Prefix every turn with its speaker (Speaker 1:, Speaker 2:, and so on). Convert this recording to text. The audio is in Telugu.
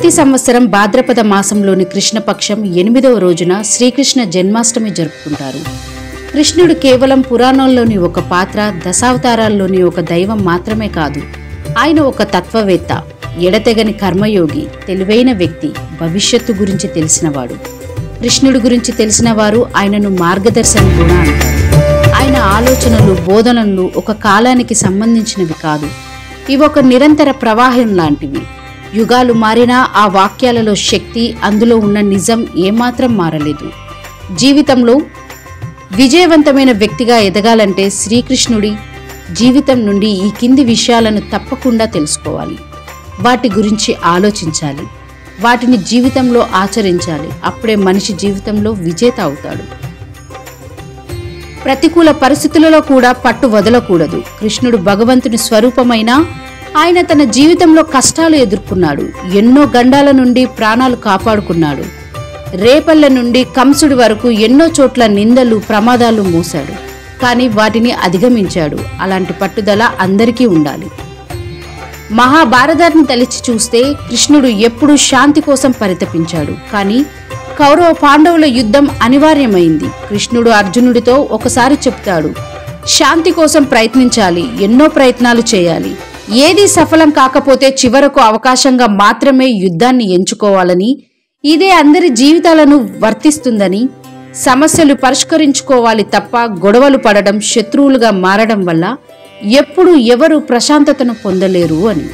Speaker 1: ప్రతి సంవత్సరం భాద్రపద మాసంలోని కృష్ణపక్షం 8వ రోజున శ్రీకృష్ణ జన్మాష్టమి జరుపుకుంటారు. కృష్ణుడు కేవలం పురాణాల్లోని ఒక పాత్ర, దశావతారాల్లోని ఒక దైవం మాత్రమే కాదు. ఆయన ఒక తత్వవేత్త, ఎడతెగని కర్మయోగి, తెలివైన వ్యక్తి, భవిష్యత్తు గురించి తెలిసినవాడు. కృష్ణుడి గురించి తెలిసిన వారు ఆయనను మార్గదర్శనం కూడా అంటారు. ఆయన ఆలోచనలు, బోధనలు ఒక కాలానికి సంబంధించినవి కాదు. ఇవి ఒక నిరంతర ప్రవాహం లాంటివి. యుగాలు మారినా ఆ వాక్యాలలో శక్తి, అందులో ఉన్న నిజం ఏమాత్రం మారలేదు. జీవితంలో విజయవంతమైన వ్యక్తిగా ఎదగాలంటే శ్రీకృష్ణుడి జీవితం నుండి ఈ కింది విషయాలను తప్పకుండా తెలుసుకోవాలి. వాటి గురించి ఆలోచించాలి, వాటిని జీవితంలో ఆచరించాలి. అప్పుడే మనిషి జీవితంలో విజేత అవుతాడు. ప్రతికూల పరిస్థితులలో కూడా పట్టు వదలకూడదు. కృష్ణుడు భగవంతుని స్వరూపమైన ఆయన తన జీవితంలో కష్టాలు ఎదుర్కొన్నాడు. ఎన్నో గండాల నుండి ప్రాణాలు కాపాడుకున్నాడు. రేపల్ల నుండి కంసుడి వరకు ఎన్నో చోట్ల నిందలు, ప్రమాదాలు మోశాడు. కానీ వాటిని అధిగమించాడు. అలాంటి పట్టుదల అందరికీ ఉండాలి. మహాభారతాన్ని తలిచి చూస్తే కృష్ణుడు ఎప్పుడూ శాంతి కోసం పరితపించాడు. కానీ కౌరవ పాండవుల యుద్ధం అనివార్యమైంది. కృష్ణుడు అర్జునుడితో ఒకసారి చెప్తాడు, శాంతి కోసం ప్రయత్నించాలి, ఎన్నో ప్రయత్నాలు చేయాలి. ఏది సఫలం కాకపోతే చివరకు అవకాశంగా మాత్రమే యుద్ధాన్ని ఎంచుకోవాలని, ఇదే అందరి జీవితాలను వర్తిస్తుందని, సమస్యలు పరిష్కరించుకోవాలి తప్ప గొడవలు పడడం, శత్రువులుగా మారడం వల్ల ఎప్పుడూ ఎవరు ప్రశాంతతను పొందలేరు అని.